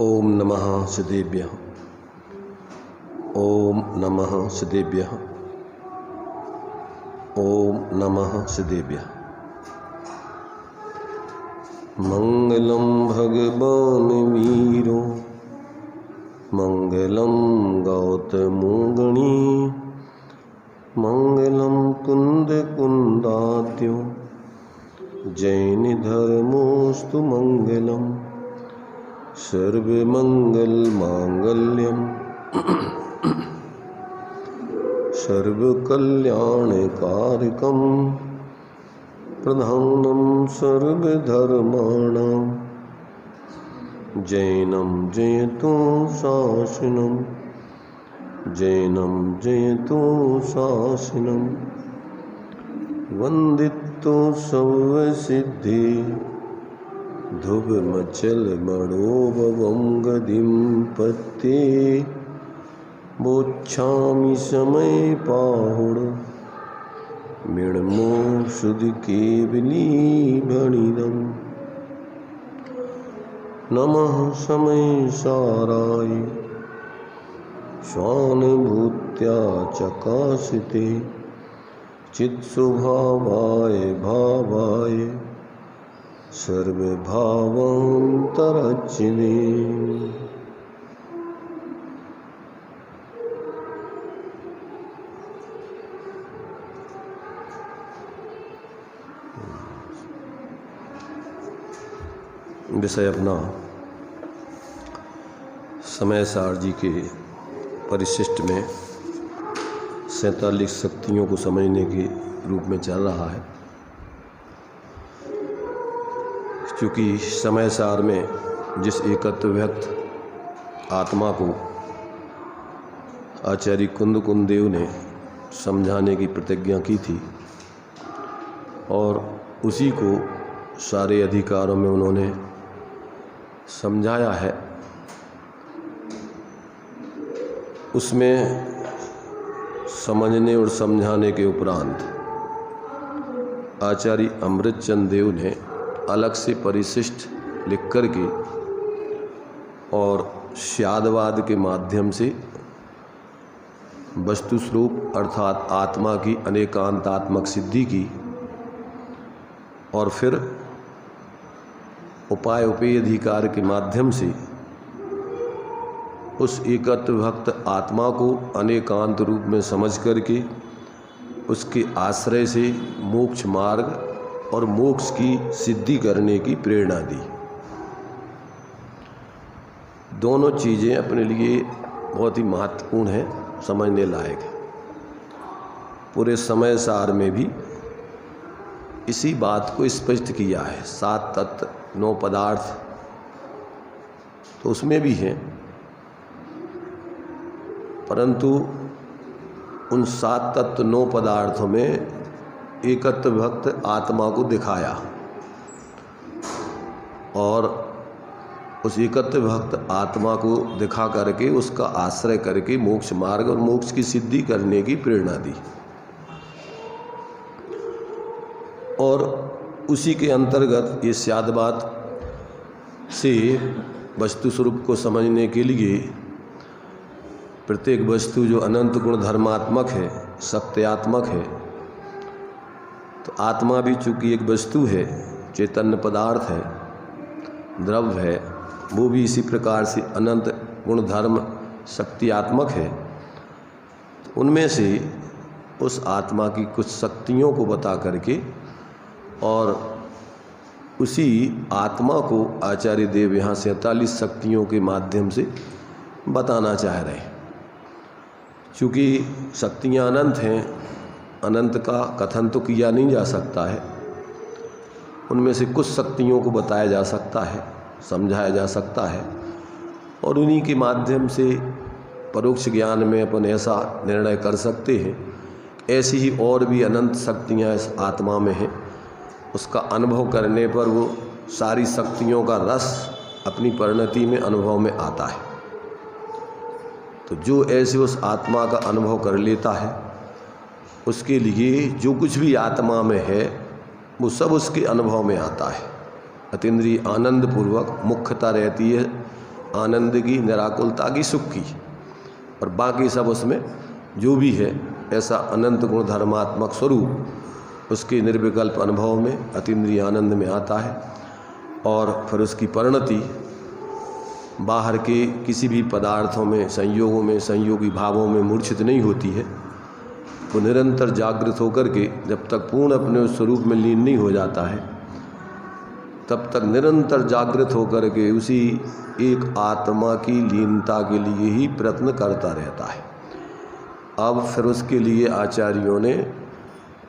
ओम नमः सिद्धेभ्यः। ओम नमः सिद्धेभ्यः। ओम नमः सिद्धेभ्यः। मंगलम भगवान वीरो मंगलम गौतमो गणी मंगलम कुंद कुंदाद्यो जैन धर्मोस्तु मंगलम सर्वमंगल मांगल्यम सर्वकल्याणकारकम प्रधानम सर्वधर्माणां जैनम जयतु शासनम जैनम जयतु शासनम वंदितो सर्वसिद्धि ध्रुवमचल मणोभवंगदिं पत्ते बोच्छामि समय पाहुण मृण्मो सुध केवली भणिदं नमः समय साराय स्वानुभूत्या चकाशिते चित्स्वभावाय भावाय सर्वभावान्तरचिने विषय अपना समय सार जी के परिशिष्ट में 47 शक्तियों को समझने के रूप में चल रहा है। क्योंकि समय सार में जिस एकत्व व्यक्त आत्मा को आचार्य कुंद कुंदेव ने समझाने की प्रतिज्ञा की थी और उसी को सारे अधिकारों में उन्होंने समझाया है, उसमें समझने और समझाने के उपरांत आचार्य अमृतचंद देव ने अलग से परिशिष्ट लिख कर के और स्यादवाद के माध्यम से वस्तु स्वरूप अर्थात आत्मा की अनेकांतात्मक सिद्धि की और फिर उपाय उपेय अधिकार के माध्यम से उस एकत्व भक्त आत्मा को अनेकांत रूप में समझ करके उसके आश्रय से मोक्ष मार्ग और मोक्ष की सिद्धि करने की प्रेरणा दी। दोनों चीज़ें अपने लिए बहुत ही महत्वपूर्ण हैं, समझने लायक है। पूरे समय सार में भी इसी बात को स्पष्ट किया है। 7 तत्व 9 पदार्थ तो उसमें भी हैं, परंतु उन 7 तत्व 9 पदार्थों में एकत्व भक्त आत्मा को दिखाया और उस एकत्व भक्त आत्मा को दिखा करके उसका आश्रय करके मोक्ष मार्ग और मोक्ष की सिद्धि करने की प्रेरणा दी। और उसी के अंतर्गत ये स्यादवाद से वस्तु स्वरूप को समझने के लिए प्रत्येक वस्तु जो अनंत गुण धर्मात्मक है, सत्यात्मक है, तो आत्मा भी चूँकि एक वस्तु है, चैतन्य पदार्थ है, द्रव्य है, वो भी इसी प्रकार से अनंत गुण धर्म शक्तियात्मक है। तो उनमें से उस आत्मा की कुछ शक्तियों को बता करके और उसी आत्मा को आचार्य देव यहाँ 47 शक्तियों के माध्यम से बताना चाह रहे हैं। चूँकि शक्तियाँ अनंत हैं, अनंत का कथन तो किया नहीं जा सकता है, उनमें से कुछ शक्तियों को बताया जा सकता है, समझाया जा सकता है और उन्हीं के माध्यम से परोक्ष ज्ञान में अपन ऐसा निर्णय कर सकते हैं। ऐसी ही और भी अनंत शक्तियाँ इस आत्मा में हैं, उसका अनुभव करने पर वो सारी शक्तियों का रस अपनी परिणति में अनुभव में आता है। तो जो ऐसे उस आत्मा का अनुभव कर लेता है, उसके लिए जो कुछ भी आत्मा में है वो सब उसके अनुभव में आता है। अतीन्द्रिय आनंद पूर्वक मुख्यता रहती है आनंद की, निराकुलता की, सुख की, और बाकी सब उसमें जो भी है ऐसा अनंत गुण धर्मात्मक स्वरूप उसके निर्विकल्प अनुभव में अतीन्द्रिय आनंद में आता है। और फिर उसकी परिणति बाहर के किसी भी पदार्थों में, संयोगों में, संयोगी भावों में मूर्छित नहीं होती है। वो निरंतर जागृत होकर के जब तक पूर्ण अपने उस स्वरूप में लीन नहीं हो जाता है तब तक निरंतर जागृत होकर के उसी एक आत्मा की लीनता के लिए ही प्रयत्न करता रहता है। अब फिर उसके लिए आचार्यों ने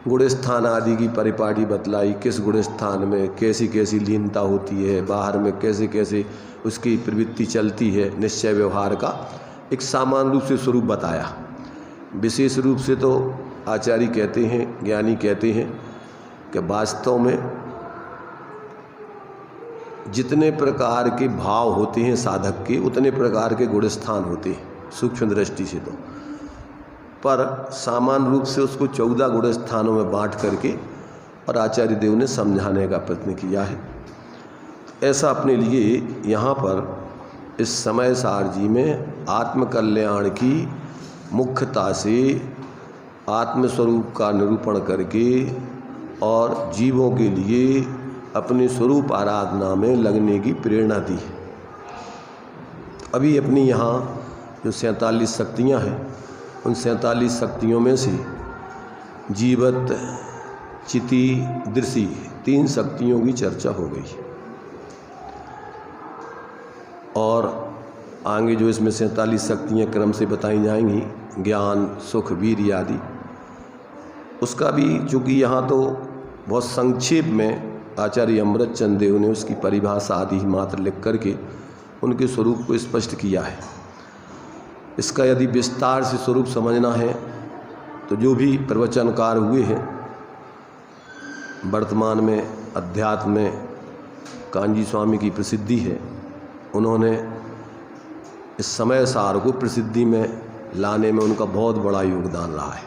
गुण स्थान आदि की परिपाटी बतलाई, किस गुण स्थान में कैसी कैसी लीनता होती है, बाहर में कैसे कैसे उसकी प्रवृत्ति चलती है, निश्चय व्यवहार का एक सामान्य रूप से स्वरूप बताया। विशेष रूप से तो आचार्य कहते हैं, ज्ञानी कहते हैं कि वास्तव में जितने प्रकार के भाव होते हैं साधक के उतने प्रकार के गुण स्थान होते हैं सूक्ष्म दृष्टि से तो, पर सामान्य रूप से उसको 14 गुण स्थानों में बांट करके और आचार्य देव ने समझाने का प्रयत्न किया है। ऐसा अपने लिए यहाँ पर इस समय सार जी में आत्मकल्याण की मुख्यता से आत्मस्वरूप का निरूपण करके और जीवों के लिए अपने स्वरूप आराधना में लगने की प्रेरणा दी है। अभी अपनी यहाँ जो 47 शक्तियाँ हैं उन 47 शक्तियों में से जीवत, चिति, दृष्टि 3 शक्तियों की चर्चा हो गई और आगे जो इसमें 47 शक्तियाँ क्रम से बताई जाएंगी, ज्ञान, सुख, वीर्य आदि, उसका भी चूँकि यहाँ तो बहुत संक्षेप में आचार्य अमृतचंद देव ने उसकी परिभाषा आदि मात्र लिख करके उनके स्वरूप को स्पष्ट किया है। इसका यदि विस्तार से स्वरूप समझना है तो जो भी प्रवचनकार हुए हैं वर्तमान में अध्यात्म में कांजी स्वामी की प्रसिद्धि है, उन्होंने इस समय सार को प्रसिद्धि में लाने में उनका बहुत बड़ा योगदान रहा है।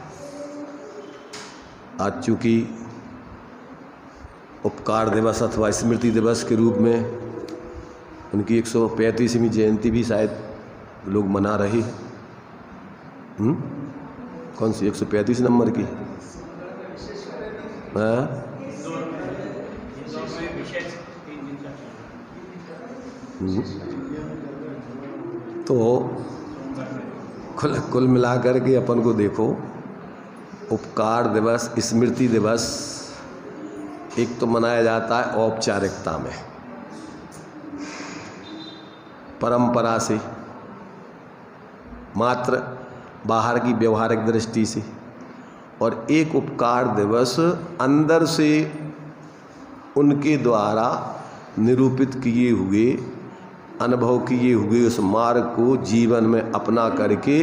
आज चूँकि उपकार दिवस अथवा स्मृति दिवस के रूप में उनकी 135वीं जयंती भी शायद लोग मना रहे हैं। कौन सी 135 नंबर की? तो कुल मिलाकर के अपन को देखो, उपकार दिवस, स्मृति दिवस एक तो मनाया जाता है औपचारिकता में, परंपरा से, मात्र बाहर की व्यवहारिक दृष्टि से, और एक उपकार दिवस अंदर से उनके द्वारा निरूपित किए हुए, अनुभव किए हुए उस मार्ग को जीवन में अपना करके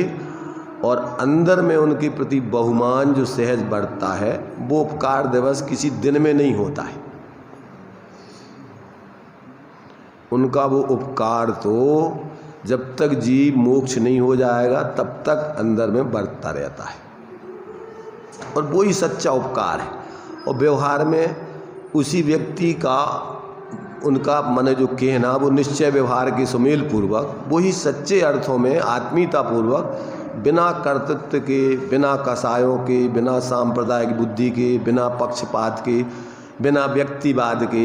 और अंदर में उनके प्रति बहुमान जो सहज बढ़ता है, वो उपकार दिवस किसी दिन में नहीं होता है। उनका वो उपकार तो जब तक जीव मोक्ष नहीं हो जाएगा तब तक अंदर में बढ़ता रहता है, और वो ही सच्चा उपकार है। और व्यवहार में उसी व्यक्ति का, उनका मन जो कहना, वो निश्चय व्यवहार के सुमेल पूर्वक, वही सच्चे अर्थों में आत्मीयता पूर्वक, बिना कर्तृत्व के, बिना कसायों के, बिना सांप्रदायिक बुद्धि के, बिना पक्षपात के, बिना व्यक्तिवाद के,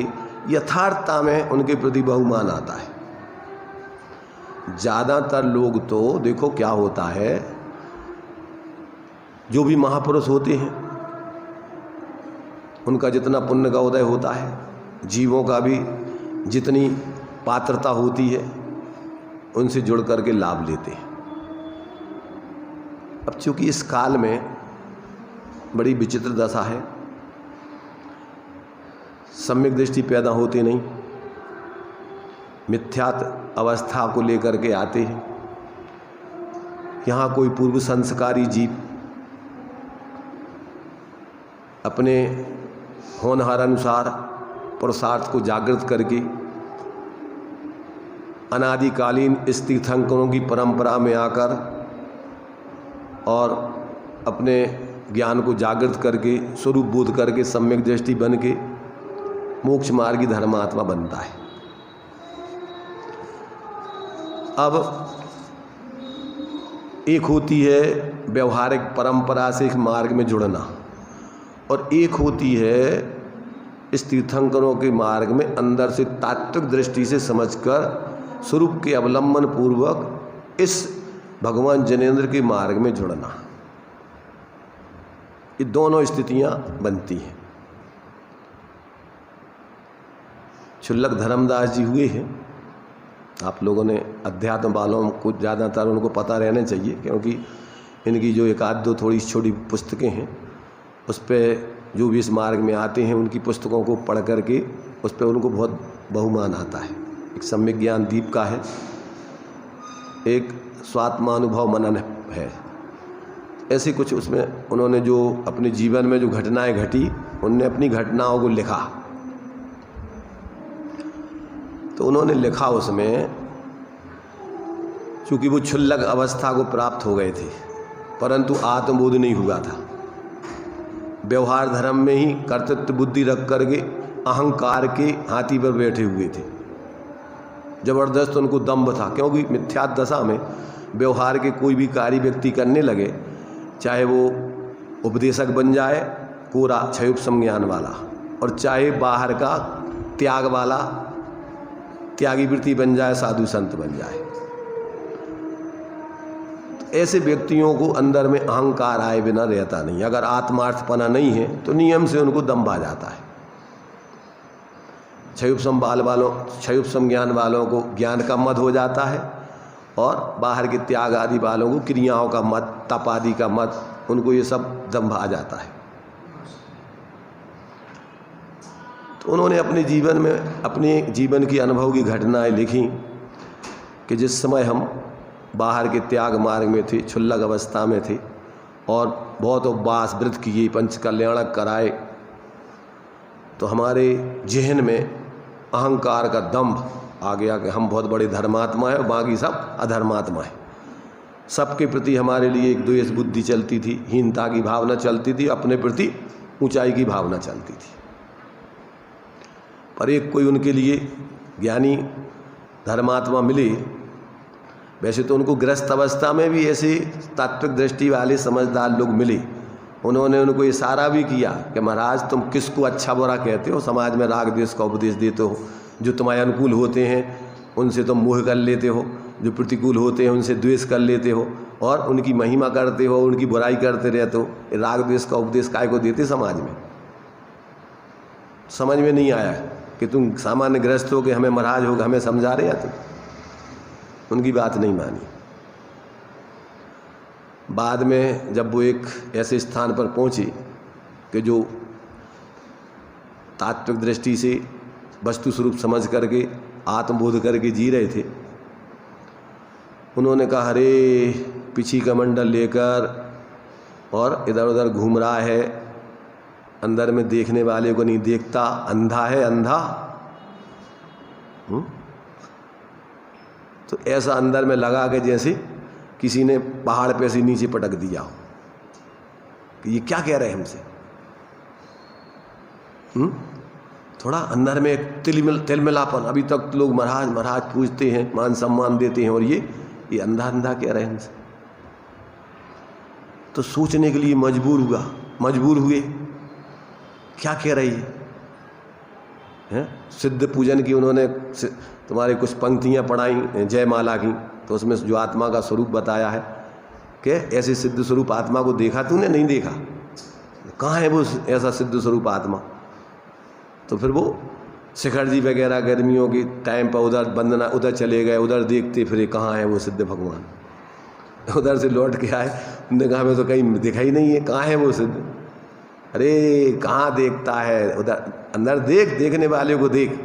यथार्थता में उनके प्रति बहुमान आता है। ज़्यादातर लोग तो देखो क्या होता है, जो भी महापुरुष होते हैं उनका जितना पुण्य का उदय होता है, जीवों का भी जितनी पात्रता होती है, उनसे जुड़ करके लाभ लेते हैं। अब चूंकि इस काल में बड़ी विचित्र दशा है, सम्यक दृष्टि पैदा होती नहीं, मिथ्यात अवस्था को लेकर के आते हैं। यहाँ कोई पूर्व संस्कारी जीव अपने होनहार अनुसार पुरुषार्थ को जागृत करके अनादिकालीन इस तीर्थंकरों की परंपरा में आकर और अपने ज्ञान को जागृत करके, स्वरूप बोध करके, सम्यक दृष्टि बन के मोक्ष मार्गी धर्मात्मा बनता है। अब एक होती है व्यवहारिक परंपरा से एक मार्ग में जुड़ना, और एक होती है इस तीर्थंकरों के मार्ग में अंदर से तात्विक दृष्टि से समझकर स्वरूप के अवलंबन पूर्वक इस भगवान जनेंद्र के मार्ग में जुड़ना। ये दोनों स्थितियां बनती हैं। क्षुल्लक धर्मदास जी हुए हैं, आप लोगों ने अध्यात्म वालों को ज़्यादातर उनको पता रहना चाहिए, क्योंकि इनकी जो एक आध दो थोड़ी छोटी पुस्तकें हैं उस पर जो भी इस मार्ग में आते हैं उनकी पुस्तकों को पढ़ करके उस पर उनको बहुत बहुमान आता है। एक सम्यक ज्ञान दीप का है, एक स्वात्मानुभव मनन है, ऐसे कुछ उसमें उन्होंने जो अपने जीवन में जो घटनाएं घटी उनने अपनी घटनाओं को लिखा। तो उन्होंने लिखा उसमें, चूँकि वो क्षुल्लक अवस्था को प्राप्त हो गए थे परंतु आत्मबोध नहीं हुआ था, व्यवहार धर्म में ही कर्तृत्व बुद्धि रख करके अहंकार के हाथी पर बैठे हुए थे। जबरदस्त उनको दम्भ था, क्योंकि मिथ्या दशा में व्यवहार के कोई भी कार्य व्यक्ति करने लगे, चाहे वो उपदेशक बन जाए पूरा क्षयोपशम ज्ञान वाला, और चाहे बाहर का त्याग वाला त्यागी वृत्ति बन जाए, साधु संत बन जाए, ऐसे व्यक्तियों को अंदर में अहंकार आए बिना रहता नहीं। अगर आत्मार्थपना नहीं है तो नियम से उनको दम्भ आ जाता है। क्षयोपशम ज्ञान वालों को ज्ञान का मद हो जाता है, और बाहर के त्याग आदि वालों को क्रियाओं का मत, तप आदि का मत, उनको ये सब दम्भ आ जाता है। तो उन्होंने अपने जीवन में अपने जीवन की अनुभव की घटनाएं लिखी कि जिस समय हम बाहर के त्याग मार्ग में थे, क्षुल्लक अवस्था में थे और बहुत उपवास व्रत किए, पंच कल्याणक कराए, तो हमारे जहन में अहंकार का दंभ आ गया कि हम बहुत बड़े धर्मात्मा हैं और बाकी सब अधर्मात्मा हैं। सबके प्रति हमारे लिए एक द्वेष बुद्धि चलती थी, हीनता की भावना चलती थी, अपने प्रति ऊंचाई की भावना चलती थी। पर एक कोई उनके लिए ज्ञानी धर्मात्मा मिले, वैसे तो उनको गृहस्थ अवस्था में भी ऐसे तात्विक दृष्टि वाले समझदार लोग मिले। उन्होंने उनको इशारा भी किया कि महाराज तुम किसको अच्छा बुरा कहते हो, समाज में राग द्वेष का उपदेश देते हो, जो तुम्हारे अनुकूल होते हैं उनसे तुम मोह कर लेते हो, जो प्रतिकूल होते हैं उनसे द्वेष कर लेते हो, और उनकी महिमा करते हो, उनकी बुराई करते रहते हो। राग द्वेष का उपदेश काय को देते समाज में? समझ में नहीं आया कि तुम सामान्य गृहस्थ हो के हमें महाराज होगा हमें समझा रहे हैं। उनकी बात नहीं मानी। बाद में जब वो एक ऐसे स्थान पर पहुंचे कि जो तात्विक दृष्टि से वस्तु स्वरूप समझ करके आत्मबोध करके जी रहे थे, उन्होंने कहा अरे पीछी का मंडल लेकर और इधर उधर घूम रहा है, अंदर में देखने वाले को नहीं देखता, अंधा है अंधा। तो ऐसा अंदर में लगा के जैसे किसी ने पहाड़ पे से नीचे पटक दिया हो कि ये क्या कह रहे हैं हमसे। थोड़ा अंदर में एक तिलमिलापन। अभी तक लोग महाराज महाराज पूजते हैं, मान सम्मान देते हैं, और ये अंधा अंधा कह रहे हैं हमसे। तो सोचने के लिए मजबूर हुए क्या कह रही है। सिद्ध पूजन की उन्होंने तुम्हारे कुछ पंक्तियाँ पढ़ाई जयमाला की, तो उसमें जो आत्मा का स्वरूप बताया है कि ऐसे सिद्ध स्वरूप आत्मा को देखा तूने? नहीं देखा। कहाँ है वो ऐसा सिद्ध स्वरूप आत्मा? तो फिर वो शिखर जी वगैरह गर्मियों के टाइम पर उधर वंदना, उधर चले गए, उधर देखते फिर कहाँ है वो सिद्ध भगवान। उधर से लौट के आए, उन्होंने कहा हमें तो कहीं दिखा ही नहीं है, कहाँ है वो सिद्ध? अरे कहाँ देखता है, उधर अंदर देख, देखने वाले को देख।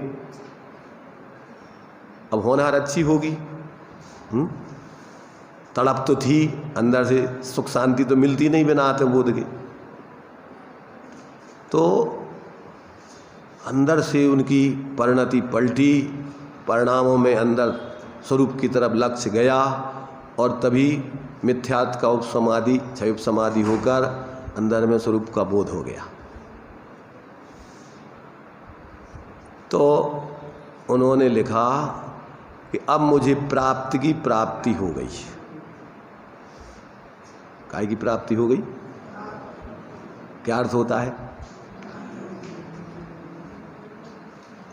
अब होनहार अच्छी होगी, तड़प तो थी अंदर से, सुख शांति तो मिलती नहीं बिना आत्मबोध के। तो अंदर से उनकी परिणति पलटी, परिणामों में अंदर स्वरूप की तरफ लक्ष्य गया, और तभी मिथ्यात्व का उपसमाधि, क्षय उपसमाधि होकर अंदर में स्वरूप का बोध हो गया। तो उन्होंने लिखा कि अब मुझे प्राप्ति की प्राप्ति हो गई। काय की प्राप्ति हो गई? क्या अर्थ होता है?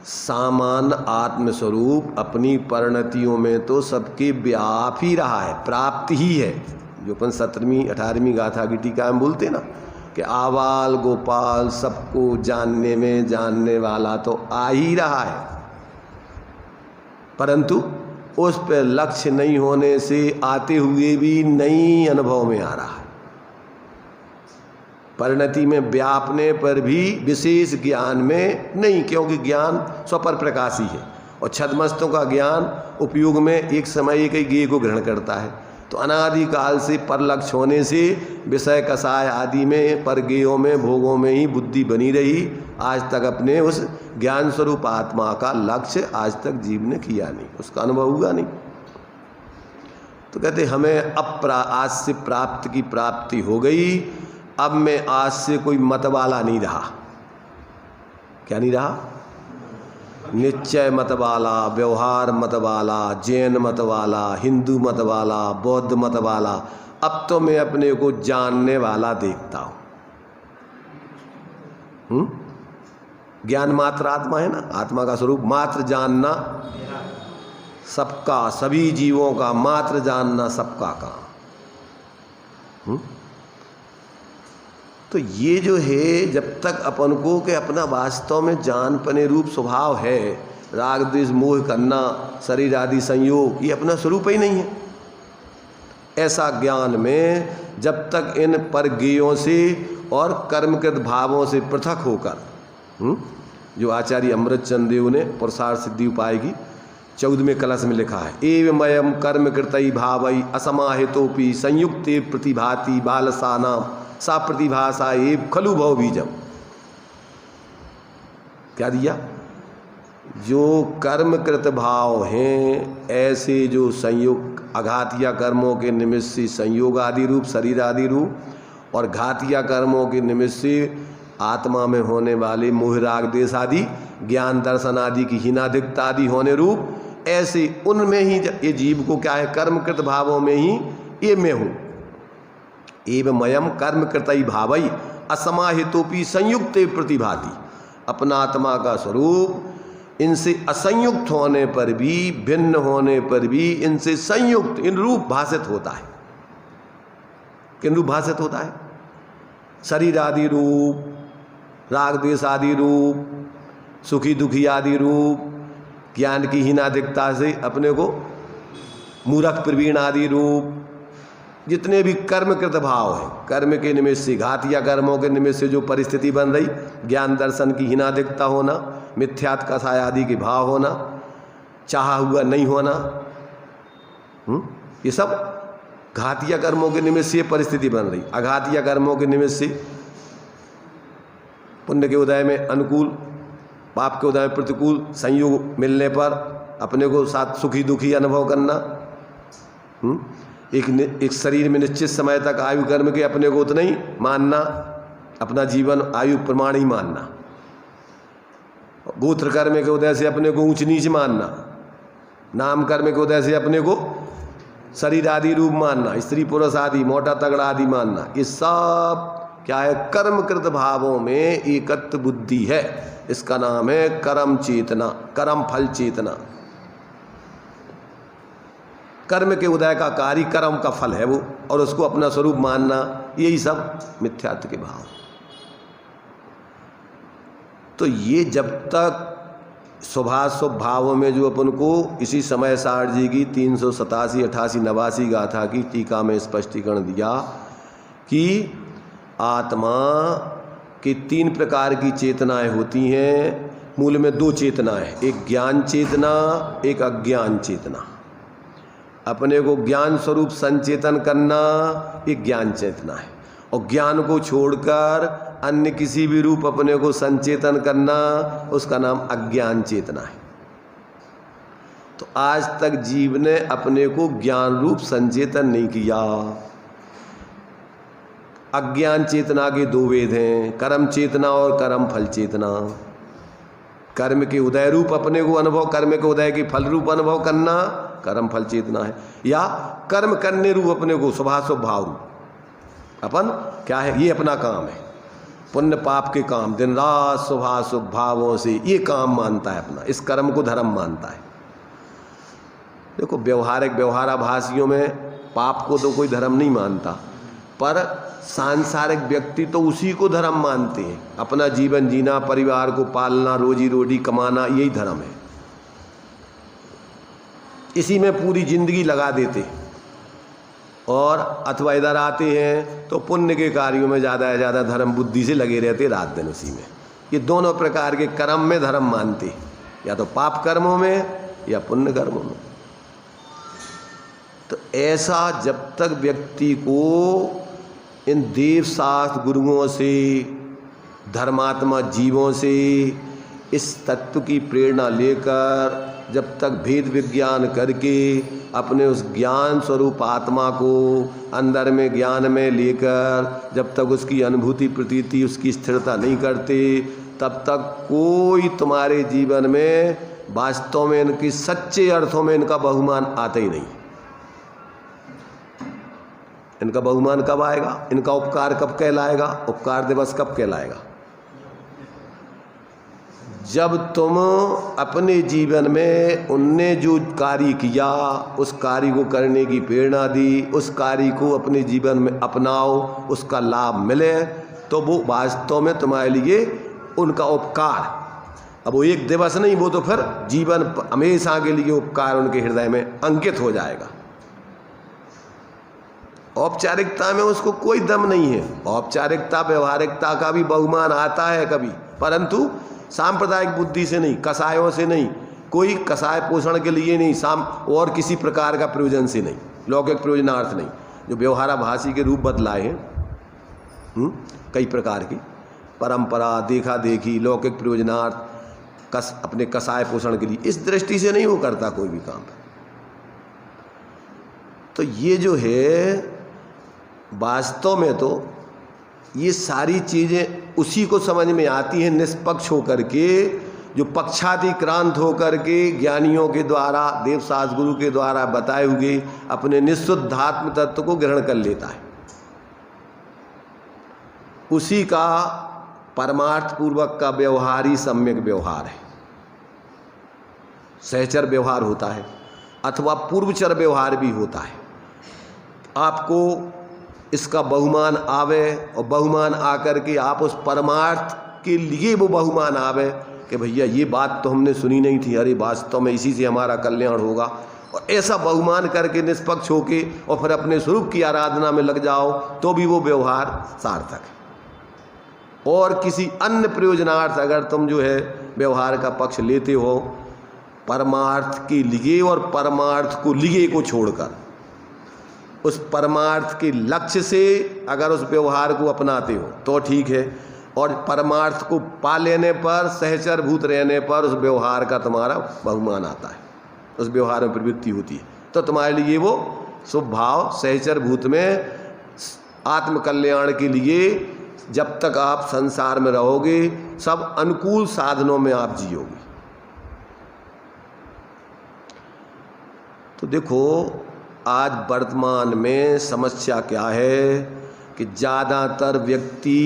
सामान्य आत्मस्वरूप अपनी परिणतियों में तो सबके व्याप ही रहा है, प्राप्ति ही है। जो अपन 17वीं 18वीं गाथा की टीका में बोलते ना कि आवाल गोपाल सबको जानने में जानने वाला तो आ ही रहा है, परंतु उस पर लक्ष्य नहीं होने से आते हुए भी नई अनुभव में आ रहा है। परिणति में व्यापने पर भी विशेष ज्ञान में नहीं, क्योंकि ज्ञान स्वपर प्रकाशी है और छद्मस्तों का ज्ञान उपयोग में एक समय एक ही ज्ञेय को ग्रहण करता है। तो अनादिकाल से पर लक्ष्य होने से विषय कषाय आदि में पर ज्ञेयों में भोगों में ही बुद्धि बनी रही। आज तक अपने उस ज्ञान स्वरूप आत्मा का लक्ष्य आज तक जीव ने किया नहीं, उसका अनुभव हुआ नहीं। तो कहते हमें अब आज से प्राप्त की प्राप्ति हो गई। अब मैं आज से कोई मत वाला नहीं रहा। क्या नहीं रहा? निश्चय मत वाला, व्यवहार मत वाला, जैन मत वाला, हिंदू मत वाला, बौद्ध मत वाला। अब तो मैं अपने को जानने वाला देखता हूं। ज्ञान मात्र आत्मा है ना, आत्मा का स्वरूप मात्र जानना सबका, सभी जीवों का मात्र जानना सबका काम। तो ये जो है, जब तक अपन को कि अपना वास्तव में जानपने रूप स्वभाव है, राग द्वेष मोह करना, शरीर आदि संयोग, ये अपना स्वरूप ही नहीं है। ऐसा ज्ञान में जब तक इन परज्ञेयों से और कर्मकृत भावों से पृथक होकर, जो आचार्य अमृतचंद देव ने पुरुषार सिद्धि उपाय की 14वें कलश में लिखा है, एवमयम कर्मकृतई भावई असमाहितोपि संयुक्ते प्रतिभाति बालसानाम सा प्रतिभासा एव खलु भव बीजम। क्या दिया? जो कर्मकृत भाव हैं, ऐसे जो संयोग अघातिया कर्मों के निमित्त से संयोग आदि रूप शरीर आदि रूप और घातिया कर्मों के निमित्त से आत्मा में होने वाले मोह राग देश आदि ज्ञान दर्शन आदि की हीनाधिकता आदि होने रूप, ऐसे उनमें ही ये जीव को क्या है, कर्मकृत भावों में ही ये मैं हूँ। एवमयम कर्मकृतई भावई असमाहितोपि संयुक्त प्रतिभाति। अपना आत्मा का स्वरूप इनसे असंयुक्त होने पर भी, भिन्न होने पर भी इनसे संयुक्त इन रूप भाषित होता है। किन रूप भाषित होता है? शरीर आदि रूप, राग द्वेष आदि रूप, सुखी दुखी आदि रूप, ज्ञान की हीनाधिकता से अपने को मूर्ख प्रवीण आदि रूप, जितने भी कर्मकृत भाव है, कर्म के निमित्त से, घातिया कर्मों के निमित्त से जो परिस्थिति बन रही, ज्ञान दर्शन की हीनाधिकता होना, मिथ्यात् कषाय आदि के भाव होना, चाहा हुआ नहीं होना, ये सब घातिया कर्मों के निमित्त से परिस्थिति बन रही। अघातिया कर्मों के निमित्त से पुण्य के उदय में अनुकूल, पाप के उदय में प्रतिकूल संयोग मिलने पर अपने को साथ सुखी दुखी अनुभव करना। एक शरीर में निश्चित समय तक आयु कर्म के अपने को उतना ही मानना, अपना जीवन आयु प्रमाण ही मानना। गोत्र कर्म के उदय से अपने को ऊंच नीच मानना, नाम कर्म के उदय से अपने को शरीर आदि रूप मानना, स्त्री पुरुष आदि, मोटा तगड़ा आदि मानना। ये सब क्या है? कर्मकृत भावों में एकत्व बुद्धि है। इसका नाम है कर्म चेतना, कर्म फल चेतना। कर्म के उदय का कार्य कर्म का फल है वो, और उसको अपना स्वरूप मानना, यही सब मिथ्यात्व के भाव। तो ये जब तक स्वभाव भावों में जो अपन को इसी समय साठ जी की 387, 88, 89 गाथा की टीका में स्पष्टीकरण दिया कि आत्मा की 3 प्रकार की चेतनाएं होती हैं। मूल में 2 चेतनाएं, एक ज्ञान चेतना, एक अज्ञान चेतना। अपने को ज्ञान स्वरूप संचेतन करना एक ज्ञान चेतना है, और ज्ञान को छोड़कर अन्य किसी भी रूप अपने को संचेतन करना, उसका नाम अज्ञान चेतना है। तो आज तक जीव ने अपने को ज्ञान रूप संचेतन नहीं किया। अज्ञान चेतना के 2 भेद हैं, कर्म चेतना और कर्म फल चेतना। कर्म के उदय रूप अपने को अनुभव, कर्म के उदय की फल रूप अनुभव करना कर्म फल चेतना है, या कर्म करने रूप अपने को शुभाशुभ भाव रूप अपन क्या है, ये अपना काम है। पुण्य पाप के काम दिन रात शुभाशुभ भावों से ये काम मानता है अपना, इस कर्म को धर्म मानता है। देखो व्यवहाराभासियों में पाप को तो कोई धर्म नहीं मानता, पर सांसारिक व्यक्ति तो उसी को धर्म मानते हैं। अपना जीवन जीना, परिवार को पालना, रोजी रोटी कमाना, यही धर्म है। इसी में पूरी जिंदगी लगा देते और अथवा इधर आते हैं तो पुण्य के कार्यों में ज़्यादा से ज़्यादा धर्म बुद्धि से लगे रहते रात दिन उसी में। ये दोनों प्रकार के कर्म में धर्म मानते, या तो पाप कर्मों में या पुण्य कर्मों में। तो ऐसा जब तक व्यक्ति को इन देव शास्त्र गुरुओं से, धर्मात्मा जीवों से इस तत्व की प्रेरणा लेकर जब तक भेद विज्ञान करके अपने उस ज्ञान स्वरूप आत्मा को अंदर में ज्ञान में लेकर जब तक उसकी अनुभूति प्रतीति उसकी स्थिरता नहीं करते, तब तक कोई तुम्हारे जीवन में वास्तव में इनकी सच्चे अर्थों में इनका बहुमान आता ही नहीं। इनका बहुमान कब आएगा, इनका उपकार कब कहलाएगा, उपकार दिवस कब कहलाएगा? जब तुम अपने जीवन में उनने जो कार्य किया उस कार्य को करने की प्रेरणा दी, उस कार्य को अपने जीवन में अपनाओ, उसका लाभ मिले, तो वो वास्तव में तुम्हारे लिए उनका उपकार। अब वो एक दिवस नहीं, वो तो फिर जीवन हमेशा के लिए उपकार उनके हृदय में अंकित हो जाएगा। औपचारिकता में उसको कोई दम नहीं है। औपचारिकता व्यवहारिकता का भी बहुमान आता है कभी, परंतु सांप्रदायिक बुद्धि से नहीं, कसायों से नहीं, कोई कसाय पोषण के लिए नहीं, और किसी प्रकार का प्रयोजन से नहीं, लौकिक प्रयोजनार्थ नहीं। जो व्यवहाराभासी के रूप बदलाए हैं कई प्रकार की परंपरा, देखा देखी, लौकिक प्रयोजनार्थ, अपने कसाय पोषण के लिए, इस दृष्टि से नहीं वो करता कोई भी काम। तो ये जो है वास्तव में तो ये सारी चीज़ें उसी को समझ में आती हैं निष्पक्ष होकर के, जो पक्षातिक्रांत होकर के ज्ञानियों के द्वारा, देवशास्त्र गुरु के द्वारा बताए हुए अपने निःशुद्धात्म तत्व को ग्रहण कर लेता है। उसी का परमार्थ पूर्वक का व्यवहार ही सम्यक व्यवहार है। सहचर व्यवहार होता है अथवा पूर्वचर व्यवहार भी होता है। आपको इसका बहुमान आवे और बहुमान आकर के आप उस परमार्थ के लिए वो बहुमान आवे कि भैया ये बात तो हमने सुनी नहीं थी, अरे वास्तव में इसी से हमारा कल्याण होगा, और ऐसा बहुमान करके निष्पक्ष होके और फिर अपने स्वरूप की आराधना में लग जाओ, तो भी वो व्यवहार सार्थक है। और किसी अन्य प्रयोजनार्थ अगर तुम जो है व्यवहार का पक्ष लेते हो, परमार्थ के लिए और परमार्थ को लिए को छोड़कर उस परमार्थ के लक्ष्य से अगर उस व्यवहार को अपनाते हो तो ठीक है, और परमार्थ को पा लेने पर, सहचर भूत रहने पर उस व्यवहार का तुम्हारा बहुमान आता है, उस व्यवहार में प्रवृत्ति होती है, तो तुम्हारे लिए वो शुभ भाव सहचर भूत में आत्मकल्याण के लिए जब तक आप संसार में रहोगे सब अनुकूल साधनों में आप जियोगे। तो देखो आज वर्तमान में समस्या क्या है कि ज़्यादातर व्यक्ति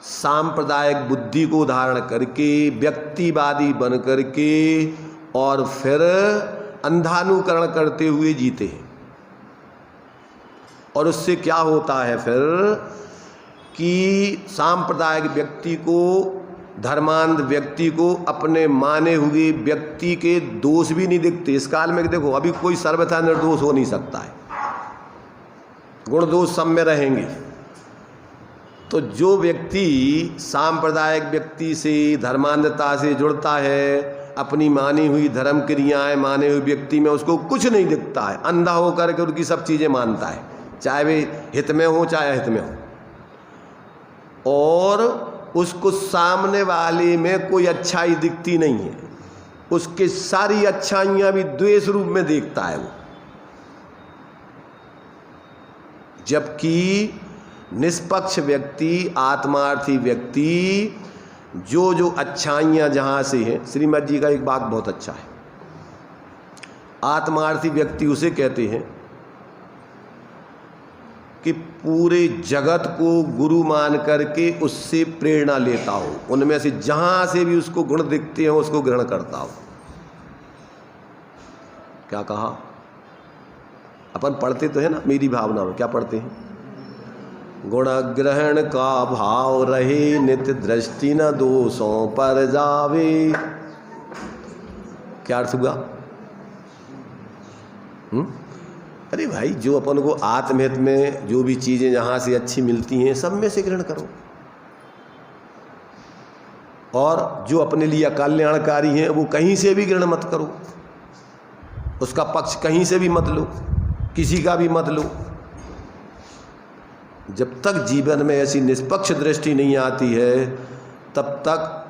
सांप्रदायिक बुद्धि को धारण करके व्यक्तिवादी बन करके और फिर अंधानुकरण करते हुए जीते हैं। और उससे क्या होता है फिर कि सांप्रदायिक व्यक्ति को, धर्मांध व्यक्ति को अपने माने हुए व्यक्ति के दोष भी नहीं दिखते। इस काल में देखो अभी कोई सर्वथा निर्दोष हो नहीं सकता है, गुण दोष सब में रहेंगे। तो जो व्यक्ति सांप्रदायिक व्यक्ति से, धर्मांधता से जुड़ता है, अपनी मानी हुई धर्म क्रियाएं माने हुए व्यक्ति में उसको कुछ नहीं दिखता है, अंधा होकर के उनकी सब चीज़ें मानता है, चाहे वे हित में हो चाहे अहित में हो, और उसको सामने वाले में कोई अच्छाई दिखती नहीं है, उसके सारी अच्छाइयाँ भी द्वेष रूप में देखता है वो। जबकि निष्पक्ष व्यक्ति, आत्मार्थी व्यक्ति जो जो अच्छाइयाँ जहाँ से हैं, श्रीमद जी का एक बात बहुत अच्छा है, आत्मार्थी व्यक्ति उसे कहते हैं कि पूरे जगत को गुरु मान करके उससे प्रेरणा लेता हो, उनमें से जहाँ से भी उसको गुण दिखते हैं उसको ग्रहण करता हो। क्या कहा? अपन पढ़ते तो है ना मेरी भावना में, क्या पढ़ते हैं? गुण ग्रहण का भाव रहे, नित्य दृष्टि न दोषों पर जावे। क्या अर्थ हुआ? अरे भाई, जो अपन को आत्महित में जो भी चीजें जहां से अच्छी मिलती हैं सब में से ग्रहण करो, और जो अपने लिए अकल्याणकारी हैं वो कहीं से भी ग्रहण मत करो, उसका पक्ष कहीं से भी मत लो, किसी का भी मत लो। जब तक जीवन में ऐसी निष्पक्ष दृष्टि नहीं आती है तब तक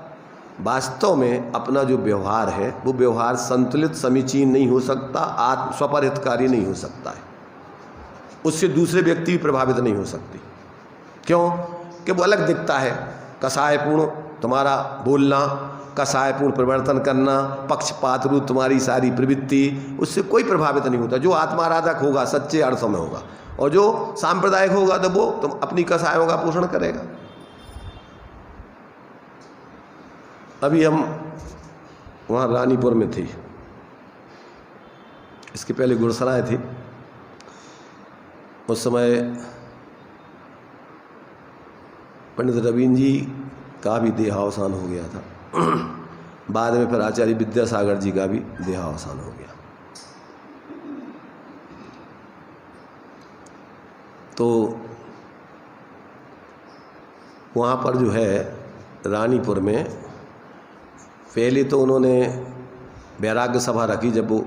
वास्तव में अपना जो व्यवहार है वो व्यवहार संतुलित समीचीन नहीं हो सकता, आत्म स्वपरहितकारी नहीं हो सकता है, उससे दूसरे व्यक्ति भी प्रभावित नहीं हो सकते। क्यों? कि वो अलग दिखता है, कसायपूर्ण तुम्हारा बोलना, कसायपूर्ण परिवर्तन करना, पक्षपात रूप तुम्हारी सारी प्रवृत्ति, उससे कोई प्रभावित नहीं होता। जो आत्माराधक होगा सच्चे अर्थों में होगा, और जो सांप्रदायिक होगा तो वो तुम अपनी कसायों का पोषण करेगा। अभी हम वहाँ रानीपुर में थे, इसके पहले गुरसराय थे। उस समय पंडित रवीन्द्र जी का भी देहावसान हो गया था, बाद में फिर आचार्य विद्यासागर जी का भी देहावसान हो गया। तो वहाँ पर जो है रानीपुर में पहले तो उन्होंने वैराग्य सभा रखी, जब वो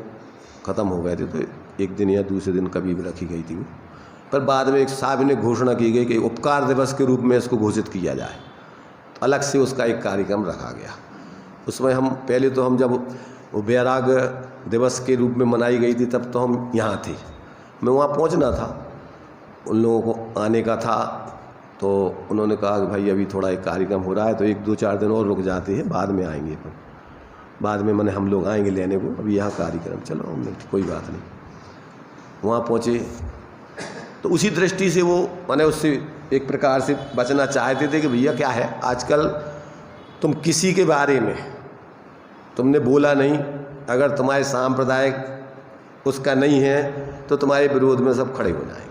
ख़त्म हो गए थे तो एक दिन या दूसरे दिन कभी भी रखी गई थी वो, पर बाद में एक साहब ने घोषणा की गई कि उपकार दिवस के रूप में इसको घोषित किया जाए, तो अलग से उसका एक कार्यक्रम रखा गया। उसमें हम पहले तो हम जब वो वैराग्य दिवस के रूप में मनाई गई थी तब तो हम यहाँ थे, मैं वहाँ पहुँचना था, उन लोगों को आने का था, तो उन्होंने कहा कि भाई अभी थोड़ा एक कार्यक्रम हो रहा है तो 1-2-4 दिन और रुक जाते हैं, बाद में आएंगे। पर बाद में मैंने हम लोग आएंगे लेने को, अभी यहाँ कार्यक्रम, चलो हमने कोई बात नहीं। वहाँ पहुँचे तो उसी दृष्टि से वो मैंने उससे एक प्रकार से बचना चाहते थे कि भैया क्या है, आजकल तुम किसी के बारे में तुमने बोला नहीं, अगर तुम्हारे सांप्रदायिक उसका नहीं है तो तुम्हारे विरोध में सब खड़े हो जाएंगे।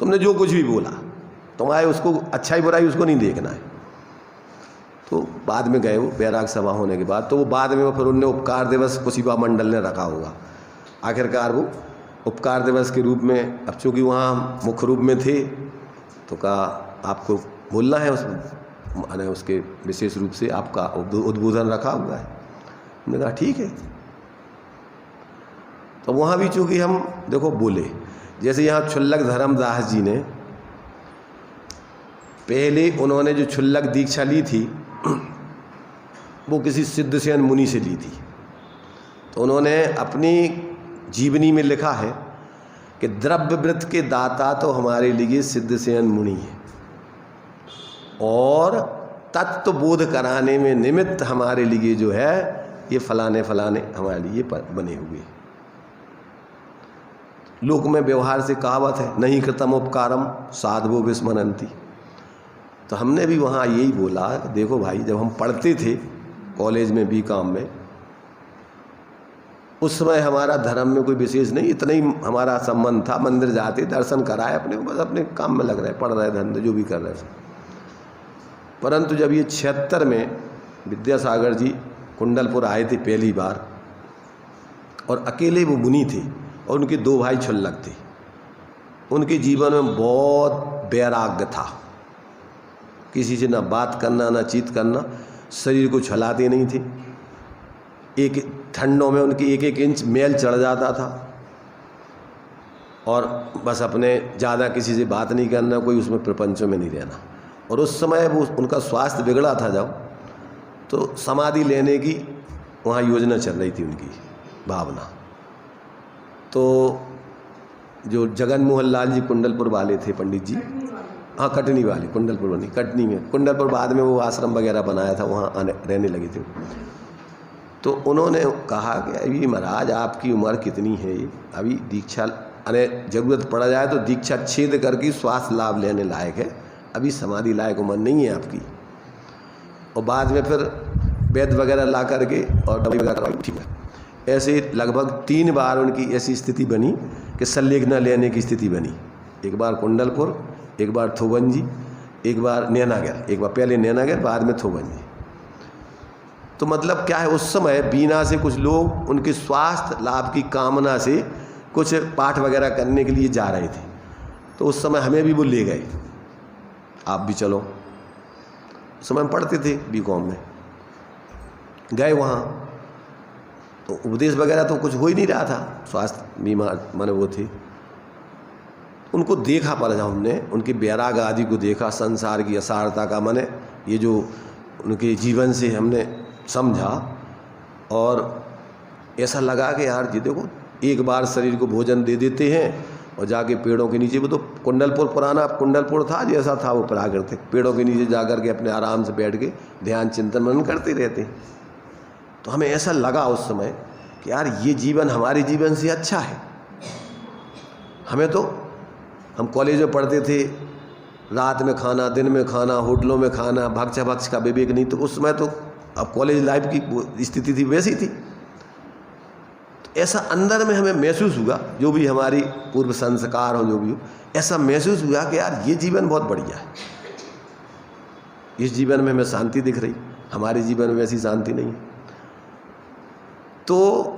तुमने जो कुछ भी बोला, तुम्हारे उसको अच्छाई बुराई उसको नहीं देखना है। तो बाद में गए वो वैराग सभा होने के बाद, तो वो बाद में वो फिर उनने उपकार दिवस कुशीबा मंडल ने रखा होगा, आखिरकार वो उपकार दिवस के रूप में, अब चूँकि वहाँ मुख्य रूप में थे तो कहा आपको बोलना है, उसमें उसके विशेष रूप से आपका उद्बोधन रखा हुआ है। हमने कहा ठीक है। तो वहाँ भी चूँकि हम देखो बोले, जैसे यहाँ क्षुल्लक धर्मदास जी ने पहले उन्होंने जो क्षुल्लक दीक्षा ली थी वो किसी सिद्धसेन मुनि से ली थी, तो उन्होंने अपनी जीवनी में लिखा है कि द्रव्यवृत्त के दाता तो हमारे लिए सिद्धसेन मुनि है, और तत्व बोध कराने में निमित्त हमारे लिए जो है ये फलाने फलाने हमारे लिए बने हुए। लोक में व्यवहार से कहावत है, नहीं कृतम उपकारम साधवो विस्मरन्ति। तो हमने भी वहाँ यही बोला, देखो भाई जब हम पढ़ते थे कॉलेज में बीकॉम में, उस समय हमारा धर्म में कोई विशेष नहीं, इतना ही हमारा संबंध था, मंदिर जाते दर्शन कराए अपने, बस अपने काम में लग रहे, पढ़ रहे, धंधे जो भी कर रहे थे। परंतु जब ये 76 में विद्यासागर जी कुंडलपुर आए थे पहली बार, और अकेले वो मुनि थे और उनके 2 भाई क्षुल्लक थे, उनके जीवन में बहुत वैराग्य था, किसी से ना बात करना ना चीत करना, शरीर को छलाते नहीं थे, एक ठंडों में उनकी 1-1 इंच मैल चढ़ जाता था, और बस अपने ज़्यादा किसी से बात नहीं करना, कोई उसमें प्रपंचों में नहीं रहना। और उस समय वो उनका स्वास्थ्य बिगड़ा था जब, तो समाधि लेने की वहाँ योजना चल रही थी उनकी भावना। तो जो जगन मोहन लाल जी कुंडलपुर वाले थे पंडित जी, हाँ कटनी वाली, कुंडलपुर नहीं, कटनी में। कुंडलपुर बाद में वो आश्रम वगैरह बनाया था, वहाँ रहने लगे थे। तो उन्होंने कहा कि अभी महाराज आपकी उम्र कितनी है, अभी दीक्षा अरे जरूरत पड़ जाए तो दीक्षा छेद करके श्वास लाभ लेने लायक है, अभी समाधि लायक उम्र नहीं है आपकी। और बाद में फिर वैद्य वगैरह ला करके और दवाई वगैरह करवाई, ठीक है। ऐसे लगभग 3 बार उनकी ऐसी स्थिति बनी कि संलेख न लेने की स्थिति बनी। एक बार कुंडलपुर, एक बार थोबंजी, एक बार नैनागढ़, एक बार पहले नैनागढ़ बाद में थोबंजी। तो मतलब क्या है, उस समय बीना से कुछ लोग उनके स्वास्थ्य लाभ की कामना से कुछ पाठ वगैरह करने के लिए जा रहे थे। तो उस समय हमें भी वो ले गए, आप भी चलो। उस समय हम पढ़ते थे बीकॉम में, गए वहाँ तो उपदेश वगैरह तो कुछ हो ही नहीं रहा था, स्वास्थ्य बीमार माने वो थे। उनको देखा पर जब हमने उनके वैराग आदि को देखा, संसार की असारता का माने ये जो उनके जीवन से हमने समझा, और ऐसा लगा कि यार जी देखो, एक बार शरीर को भोजन दे देते हैं और जाके पेड़ों के नीचे, वो तो कुंडलपुर पुराना कुंडलपुर था जैसा था वो प्राकृतिक, पेड़ों के नीचे जा कर के अपने आराम से बैठ के ध्यान चिंतन मनन करते रहते। तो हमें ऐसा लगा उस समय कि यार ये जीवन हमारे जीवन से अच्छा है। हमें तो, हम कॉलेज में पढ़ते थे, रात में खाना, दिन में खाना, होटलों में खाना, भक्ष भक्ष का विवेक नहीं। तो उस समय तो अब कॉलेज लाइफ की स्थिति थी वैसी थी। तो ऐसा अंदर में हमें महसूस हुआ, जो भी हमारी पूर्व संस्कार हो, जो भी हो, ऐसा महसूस हुआ कि यार ये जीवन बहुत बढ़िया है, इस जीवन में हमें शांति दिख रही, हमारे जीवन में वैसी शांति नहीं है। तो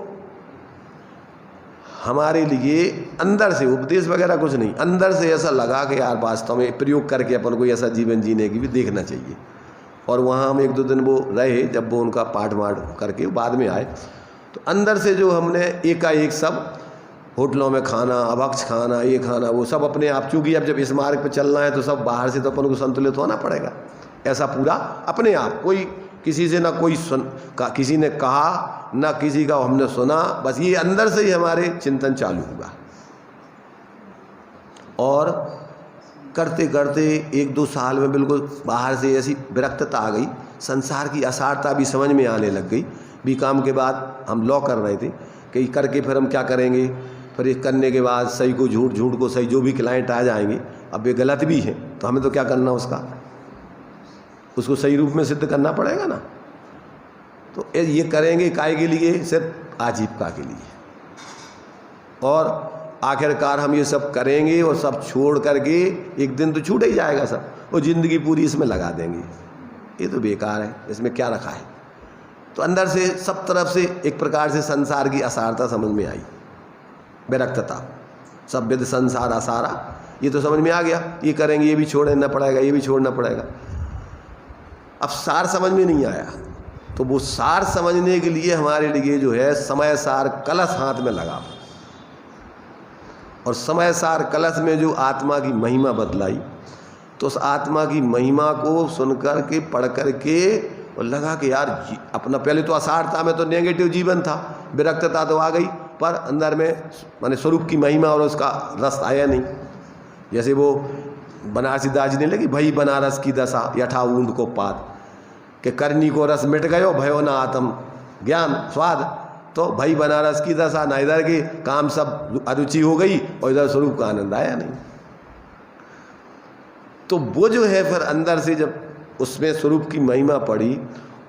हमारे लिए अंदर से, उपदेश वगैरह कुछ नहीं, अंदर से ऐसा लगा कि यार वास्तव में प्रयोग करके अपन को ऐसा जीवन जीने की भी देखना चाहिए। और वहाँ हम 1-2 दिन वो रहे, जब वो उनका पाठ वाठ करके बाद में आए, तो अंदर से जो हमने एकाएक सब होटलों में खाना, अभक्ष खाना, ये खाना, वो सब अपने आप, चूँकि अब जब इस मार्ग पे चलना है तो सब बाहर से तो अपन को संतुलित होना पड़ेगा, ऐसा पूरा अपने आप, कोई किसी से ना कोई किसी ने कहा ना किसी का हमने सुना, बस ये अंदर से ही हमारे चिंतन चालू हुआ। और करते करते 1-2 साल में बिल्कुल बाहर से ऐसी विरक्तता आ गई, संसार की असारता भी समझ में आने लग गई। बीकॉम के बाद हम लॉ कर रहे थे कि करके फिर हम क्या करेंगे, फिर ये करने के बाद सही को झूठ, झूठ को सही, जो भी क्लाइंट आ जाएंगे, अब ये गलत भी है तो हमें तो क्या करना, उसको सही रूप में सिद्ध करना पड़ेगा ना। तो ये करेंगे काहे के लिए, सिर्फ आजीविका के लिए। और आखिरकार हम ये सब करेंगे और सब छोड़ करके एक दिन तो छूट ही जाएगा सब, और ज़िंदगी पूरी इसमें लगा देंगे, ये तो बेकार है, इसमें क्या रखा है। तो अंदर से सब तरफ से एक प्रकार से संसार की असारता समझ में आई, विरक्तता, सब विद संसार असारा, ये तो समझ में आ गया, ये करेंगे ये भी छोड़ना पड़ेगा, ये भी छोड़ना पड़ेगा। अब सार समझ में नहीं आया, तो वो सार समझने के लिए हमारे लिए जो है समय सार कलश हाथ में लगा, और समय सार कलश में जो आत्मा की महिमा बतलाई, तो उस आत्मा की महिमा को सुनकर के, पढ़ कर के, और लगा कि यार अपना, पहले तो असारता में तो नेगेटिव जीवन था, विरक्तता तो आ गई, पर अंदर में माने स्वरूप की महिमा और उसका रस आया नहीं। जैसे वो बनारसी दास जी ने लगी, भई बनारस की दशा यठा ऊंड को पात, कि करनी को रस मिट गयो भयो ना आत्म ज्ञान स्वाद। तो भई बनारस की दशा, ना इधर के काम सब अरुचि हो गई और इधर स्वरूप का आनंद आया नहीं। तो वो जो है फिर अंदर से जब उसमें स्वरूप की महिमा पड़ी,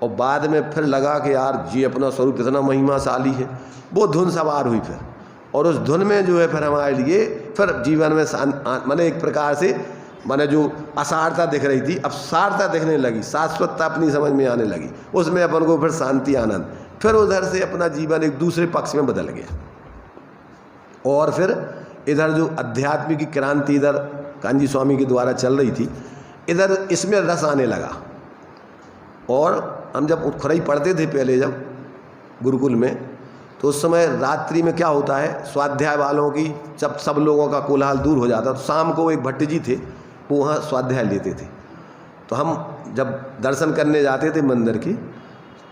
और बाद में फिर लगा कि यार जी अपना स्वरूप कितना महिमाशाली है, वो धुन सवार हुई फिर। और उस धुन में जो है फिर हमारे लिए फिर जीवन में माने एक प्रकार से माने जो असारता दिख रही थी, अब सारता दिखने लगी, शाश्वतता अपनी समझ में आने लगी, उसमें अपन को फिर शांति, आनंद, फिर उधर से अपना जीवन एक दूसरे पक्ष में बदल गया। और फिर इधर जो अध्यात्म की क्रांति इधर कांजी स्वामी के द्वारा चल रही थी, इधर इसमें रस आने लगा। और हम जब उत्खरई पढ़ते थे पहले जब गुरुकुल में, तो उस समय रात्रि में क्या होता है, स्वाध्याय वालों की जब सब लोगों का कोलाहल दूर हो जाता, तो शाम को एक भट्ट जी थे, वो वहाँ स्वाध्याय लेते थे। तो हम जब दर्शन करने जाते थे मंदिर की,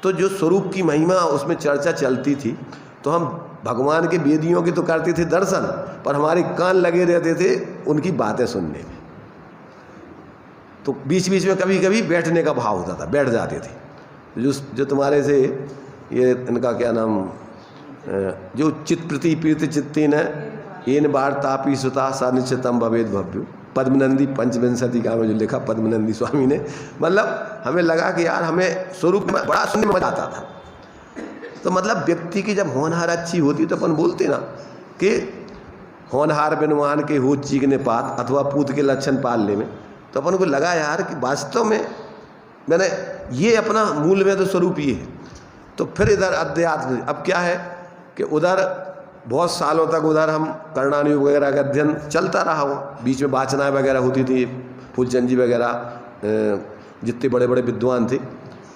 तो जो स्वरूप की महिमा उसमें चर्चा चलती थी, तो हम भगवान के वेदियों की तो करते थे दर्शन, पर हमारे कान लगे रहते थे उनकी बातें सुनने में। तो बीच बीच में कभी कभी बैठने का भाव होता था, बैठ जाते थे। जो तुम्हारे से ये इनका क्या नाम, जो चित प्रति प्रीति चित्ती न येन वार्तापि सुता सा निश्चितम भवेद भव्यो, पद्मनंदी पंचविंशति का में जो लिखा पद्मनंदी स्वामी ने, मतलब हमें लगा कि यार हमें स्वरूप में बड़ा सुनने में मजा आता था। तो मतलब व्यक्ति की जब होनहार अच्छी होती तो अपन बोलते ना कि होनहार बिनवान के हो चीकने पात अथवा पूत के लक्षण पाल ले में, तो अपन को लगा यार कि वास्तव में मैंने ये अपना मूल में तो स्वरूप ये है। तो फिर इधर अध्यात्म, अब क्या है कि उधर बहुत सालों तक उधर हम कर्णानुयोग वगैरह का अध्ययन चलता रहा हो, बीच में वाचनाएँ वगैरह होती थी, फूलचंद जी वगैरह जितने बड़े बड़े विद्वान थे,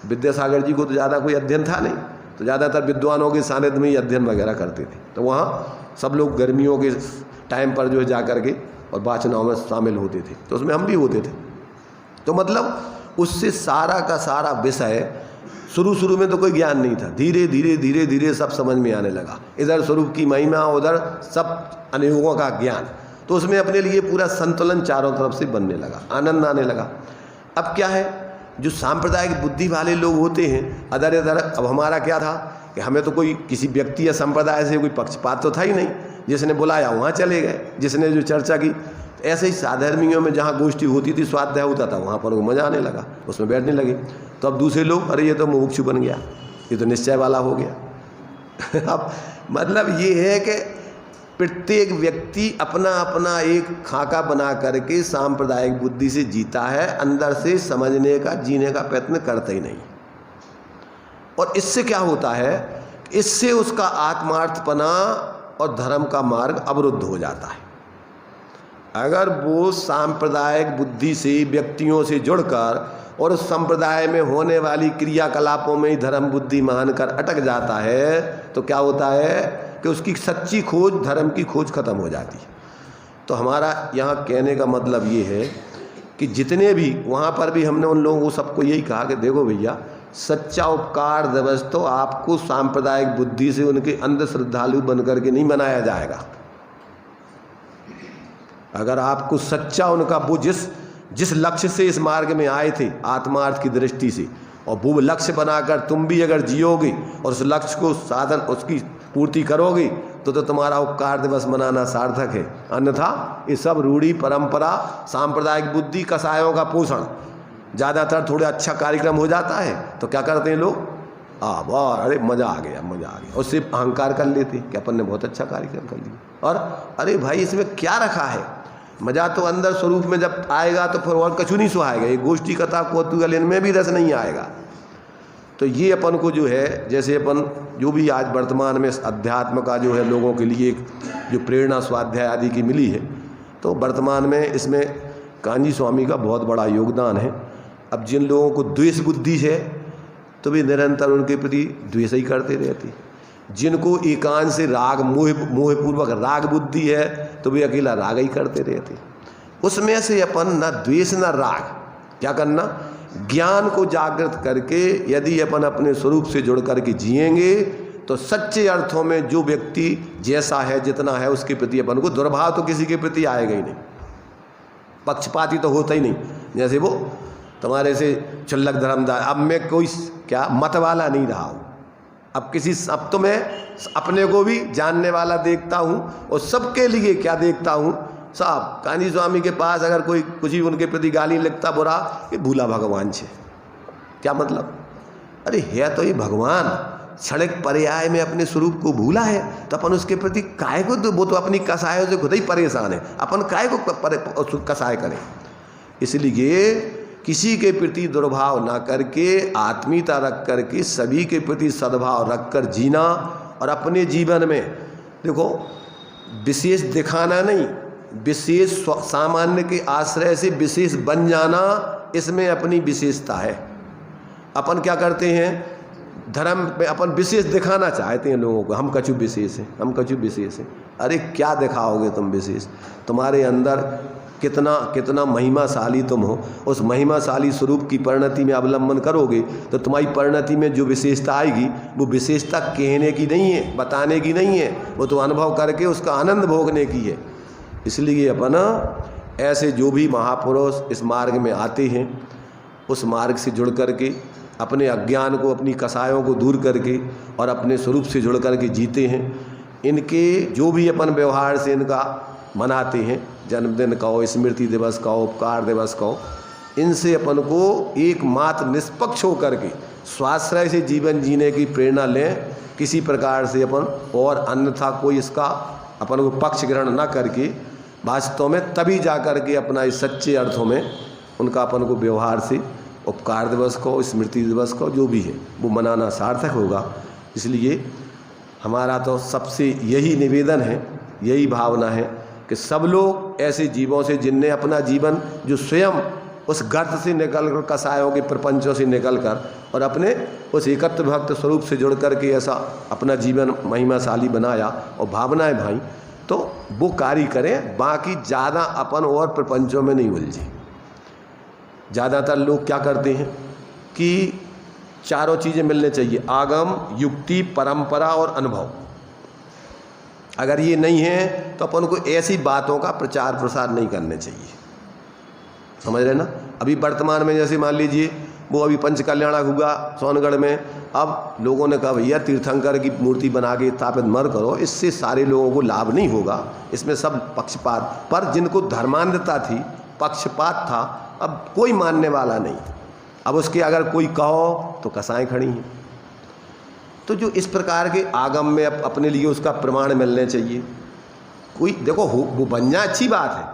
विद्यासागर जी को तो ज़्यादा कोई अध्ययन था नहीं, तो ज़्यादातर विद्वानों के सानिध्य में ही अध्ययन वगैरह करते थे। तो वहाँ सब लोग गर्मियों के टाइम पर जो है जा कर के और वाचनाओं में शामिल होते थे, तो उसमें हम भी होते थे। तो मतलब उससे सारा का सारा विषय, शुरू में तो कोई ज्ञान नहीं था, धीरे धीरे धीरे धीरे सब समझ में आने लगा, इधर स्वरूप की महिमा, उधर सब अनुयोगों का ज्ञान, तो उसमें अपने लिए पूरा संतुलन चारों तरफ से बनने लगा, आनंद आने लगा। अब क्या है, जो सांप्रदायिक बुद्धि वाले लोग होते हैं अदर इधर, अब हमारा क्या था कि हमें तो कोई किसी व्यक्ति या संप्रदाय से कोई पक्षपात तो था ही नहीं, जिसने बुलाया वहाँ चले गए, जिसने जो चर्चा की। तो ऐसे ही साधर्मियों में जहाँ गोष्ठी होती थी, स्वाध्याय होता था, वहाँ पर वो मजा आने लगा, उसमें बैठने लगे। तो अब दूसरे लोग, अरे ये तो मुमुक्षु बन गया, ये तो निश्चय वाला हो गया। अब मतलब ये है कि प्रत्येक व्यक्ति अपना अपना एक खाका बना करके सांप्रदायिक बुद्धि से जीता है, अंदर से समझने का, जीने का प्रयत्न करता ही नहीं। और इससे क्या होता है, इससे उसका आत्मार्थपना और धर्म का मार्ग अवरुद्ध हो जाता है। अगर वो सांप्रदायिक बुद्धि से, व्यक्तियों से जुड़कर और उस संप्रदाय में होने वाली क्रियाकलापों में ही धर्म बुद्धि मानकर अटक जाता है, तो क्या होता है कि उसकी सच्ची खोज, धर्म की खोज खत्म हो जाती है। तो हमारा यहाँ कहने का मतलब ये है कि जितने भी वहाँ पर भी हमने उन लोगों को सबको यही कहा कि देखो भैया, सच्चा उपकार दिवस तो आपको सांप्रदायिक बुद्धि से उनके अंध श्रद्धालु बनकर के नहीं मनाया जाएगा। अगर आपको सच्चा उनका, वो जिस लक्ष्य से इस मार्ग में आए थे आत्मार्थ की दृष्टि से, और वो लक्ष्य बनाकर तुम भी अगर जियोगे और उस लक्ष्य को साधन उसकी पूर्ति करोगे, तो तुम्हारा उपकार दिवस मनाना सार्थक है। अन्यथा ये सब रूढ़ी परंपरा, सांप्रदायिक बुद्धि, कसायों का पोषण, ज़्यादातर थोड़ा अच्छा कार्यक्रम हो जाता है तो क्या करते हैं लोग, वाह अरे मज़ा आ गया, मज़ा आ गया, उससे अहंकार कर लेते कि अपन ने बहुत अच्छा कार्यक्रम कर लिया। और अरे भाई इसमें क्या रखा है, मज़ा तो अंदर स्वरूप में जब आएगा तो फिर और कछु नहीं सुहाएगा, ये गोष्ठी कथा कौतूहल इनमें भी रस नहीं आएगा। तो ये अपन को जो है, जैसे अपन जो भी आज वर्तमान में अध्यात्म का जो है लोगों के लिए जो प्रेरणा स्वाध्याय आदि की मिली है, तो वर्तमान में इसमें कान्जी स्वामी का बहुत बड़ा योगदान है। अब जिन लोगों को द्वेष बुद्धि है तो वे निरंतर उनके प्रति द्वेष ही करते रहते, जिनको एकांत से राग मोहपूर्वक राग बुद्धि है तो वे अकेला राग ही करते रहते। उसमें से अपन न द्वेष न राग, क्या करना, ज्ञान को जागृत करके यदि अपन अपने स्वरूप से जुड़ करके जिएंगे तो सच्चे अर्थों में जो व्यक्ति जैसा है, जितना है, उसके प्रति अपन को दुर्भाव तो किसी के प्रति आएगा ही नहीं, पक्षपाती तो होता ही नहीं। जैसे वो तुम्हारे से चुल्लक धर्मदार, अब मैं कोई क्या मत वाला नहीं रहा हूँ, अब तो मैं अपने को भी जानने वाला देखता हूँ और सबके लिए क्या देखता हूँ, साहब कान्जी स्वामी के पास अगर कोई कुछ ही उनके प्रति गाली लिखता बुरा, ये भूला भगवान छे, क्या मतलब, अरे है तो ये भगवान, क्षणिक पर्याय में अपने स्वरूप को भूला है, तो अपन उसके प्रति काय को, तो वो तो अपनी कसायों से खुद ही परेशान है, अपन काय को कसाय करें। इसलिए किसी के प्रति दुर्भाव ना करके, आत्मीयता रख करके सभी के प्रति सद्भाव रख कर जीना, और अपने जीवन में देखो विशेष दिखाना नहीं, विशेष सामान्य के आश्रय से विशेष बन जाना, इसमें अपनी विशेषता है। अपन क्या करते हैं, धर्म में अपन विशेष दिखाना चाहते हैं लोगों को, हम कछु विशेष हैं, हम कछु विशेष हैं। अरे क्या दिखाओगे तुम विशेष, तुम्हारे अंदर कितना कितना महिमाशाली तुम हो, उस महिमाशाली स्वरूप की परिणति में अवलंबन करोगे तो तुम्हारी परिणति में जो विशेषता आएगी वो विशेषता कहने की नहीं है, बताने की नहीं है, वो तो अनुभव करके उसका आनंद भोगने की है। इसलिए अपन ऐसे जो भी महापुरुष इस मार्ग में आते हैं, उस मार्ग से जुड़ करके अपने अज्ञान को, अपनी कसायों को दूर करके और अपने स्वरूप से जुड़ करके जीते हैं, इनके जो भी अपन व्यवहार से इनका मनाते हैं, जन्मदिन कहो, स्मृति दिवस कहो, उपकार दिवस कहो, इनसे अपन को एकमात्र निष्पक्ष होकर के स्वाश्रय से जीवन जीने की प्रेरणा लें। किसी प्रकार से अपन और अन्यथा कोई इसका अपन को पक्ष ग्रहण न करके वास्तव में तभी जा कर के अपना इस सच्चे अर्थों में उनका अपन को व्यवहार से उपकार दिवस को, स्मृति दिवस को, जो भी है वो मनाना सार्थक होगा। इसलिए हमारा तो सबसे यही निवेदन है, यही भावना है कि सब लोग ऐसे जीवों से जिनने अपना जीवन जो स्वयं उस गर्त से निकल कर, कसायों के प्रपंचों से निकल कर और अपने उस एकत्र भक्त स्वरूप से जुड़ कर के ऐसा अपना जीवन महिमाशाली बनाया और भावना है भाई, तो वो कार्य करें। बाकी ज़्यादा अपन और प्रपंचों में नहीं उलझे। ज़्यादातर लोग क्या करते हैं कि चारों चीज़ें मिलने चाहिए, आगम, युक्ति, परंपरा और अनुभव। अगर ये नहीं है तो अपन को ऐसी बातों का प्रचार प्रसार नहीं करने चाहिए, समझ रहे ना। अभी वर्तमान में जैसे मान लीजिए वो अभी पंच कल्याणक हुआ सोनगढ़ में, अब लोगों ने कहा भैया तीर्थंकर की मूर्ति बना के स्थापित मत करो, इससे सारे लोगों को लाभ नहीं होगा, इसमें सब पक्षपात। पर जिनको धर्मांधता थी, पक्षपात था, अब कोई मानने वाला नहीं। अब उसके अगर कोई कहो तो कसाएं खड़ी हैं। तो जो इस प्रकार के आगम में अपने लिए उसका प्रमाण मिलने चाहिए। कोई देखो वो बन जाए अच्छी बात है,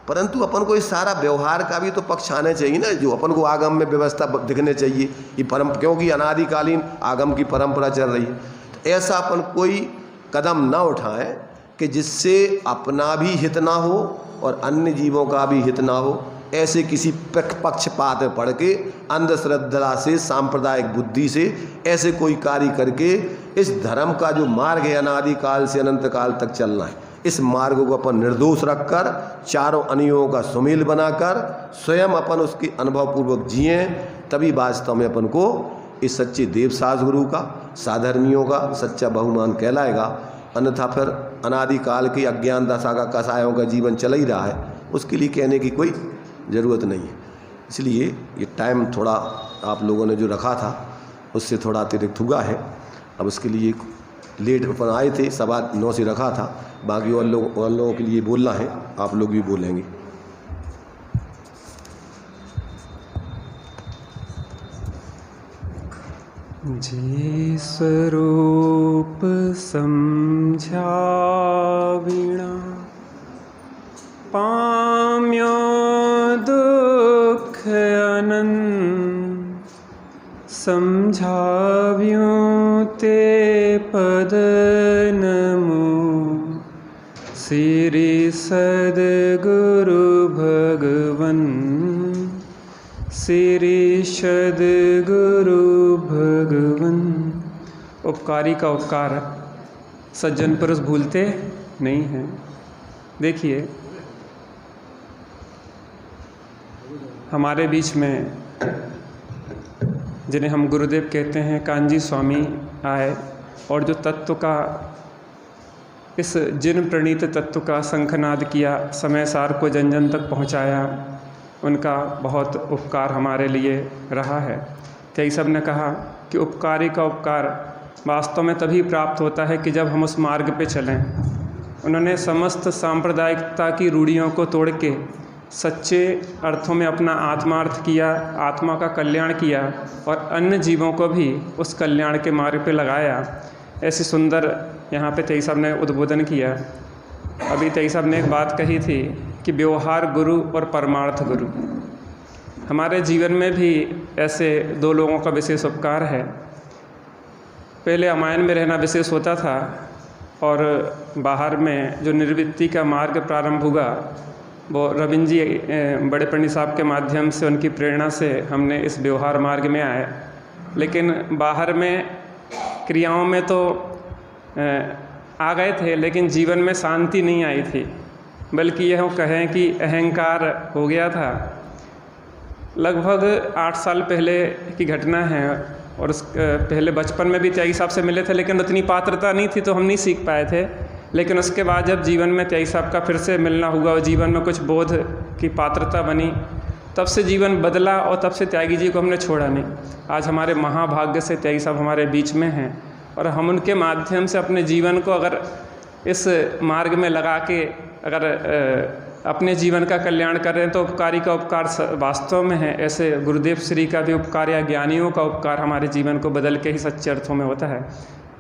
परंतु अपन को इस सारा व्यवहार का भी तो पक्ष आने चाहिए ना, जो अपन को आगम में व्यवस्था दिखने चाहिए। ये क्योंकि अनादिकालीन आगम की परंपरा चल रही है, तो ऐसा अपन कोई कदम ना उठाएं कि जिससे अपना भी हित ना हो और अन्य जीवों का भी हित ना हो। ऐसे किसी पक्षपात में पड़ के अंधश्रद्धा से, सांप्रदायिक बुद्धि से ऐसे कोई कार्य करके इस धर्म का जो मार्ग है अनादिकाल से अनंत काल तक चलना है, इस मार्ग को अपन निर्दोष रखकर चारों अनियों का सुमेल बनाकर स्वयं अपन उसके अनुभव पूर्वक जिए, तभी वास्तव में अपन को इस सच्चे देवसास गुरु का, साधर्मियों का सच्चा बहुमान कहलाएगा। अन्यथा फिर अनादिकाल की अज्ञान दशा का, कसायों का जीवन चल ही रहा है, उसके लिए कहने की कोई ज़रूरत नहीं है। इसलिए ये टाइम थोड़ा आप लोगों ने जो रखा था उससे थोड़ा अतिरिक्त हुआ है। अब उसके लिए लेट अपन आए थे, 9:15 से रखा था, बाकी और लोगों के लिए बोलना है, आप लोग भी बोलेंगे। जी स्वरूप समझा वीणा पाम्यो दुख अनंत, समझाव्यों ते पद नमो श्री सद्गुरु भगवन, श्री सद्गुरु भगवन। उपकारी का उपकार सज्जन पुरुष भूलते नहीं हैं। देखिए हमारे बीच में जिन्हें हम गुरुदेव कहते हैं, कांजी स्वामी आए और जो तत्व का, इस जिन प्रणीत तत्व का शंखनाद किया, समय सार को जन जन तक पहुंचाया, उनका बहुत उपकार हमारे लिए रहा है। कई सब ने कहा कि उपकारी का उपकार वास्तव में तभी प्राप्त होता है कि जब हम उस मार्ग पे चलें। उन्होंने समस्त सांप्रदायिकता की रूढ़ियों को तोड़ के सच्चे अर्थों में अपना आत्मार्थ किया, आत्मा का कल्याण किया और अन्य जीवों को भी उस कल्याण के मार्ग पे लगाया। ऐसी सुंदर यहाँ पे तेई साहब ने उद्बोधन किया। अभी तेई साहब ने एक बात कही थी कि व्यवहार गुरु और परमार्थ गुरु। हमारे जीवन में भी ऐसे दो लोगों का विशेष उपकार है। पहले अमायन में रहना विशेष होता था और बाहर में जो निर्वृत्ति का मार्ग प्रारंभ हुआ वो रविंद्र जी बड़े पंडित साहब के माध्यम से, उनकी प्रेरणा से हमने इस व्यवहार मार्ग में आए। लेकिन बाहर में क्रियाओं में तो आ गए थे, लेकिन जीवन में शांति नहीं आई थी, बल्कि यह कहें कि अहंकार हो गया था। लगभग 8 साल पहले की घटना है और उस पहले बचपन में भी त्यागी साहब से मिले थे, लेकिन उतनी पात्रता नहीं थी तो हम नहीं सीख पाए थे। लेकिन उसके बाद जब जीवन में त्यागी साहब का फिर से मिलना हुआ और जीवन में कुछ बोध की पात्रता बनी, तब से जीवन बदला और तब से त्यागी जी को हमने छोड़ा नहीं। आज हमारे महाभाग्य से त्यागी साहब हमारे बीच में हैं और हम उनके माध्यम से अपने जीवन को अगर इस मार्ग में लगा के अगर अपने जीवन का कल्याण कर रहे हैं तो उपकारी का उपकार वास्तव में है। ऐसे गुरुदेव श्री का भी उपकार या ज्ञानियों का उपकार हमारे जीवन को बदल के ही सच्चे अर्थों में होता है।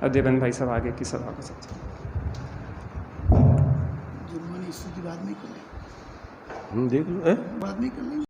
अब देवन भाई साहब आगे की सभा को सच्चा जुर्मानी स्थिति बाद में कर लेंगे, देख लो बाद में कर लेंगे।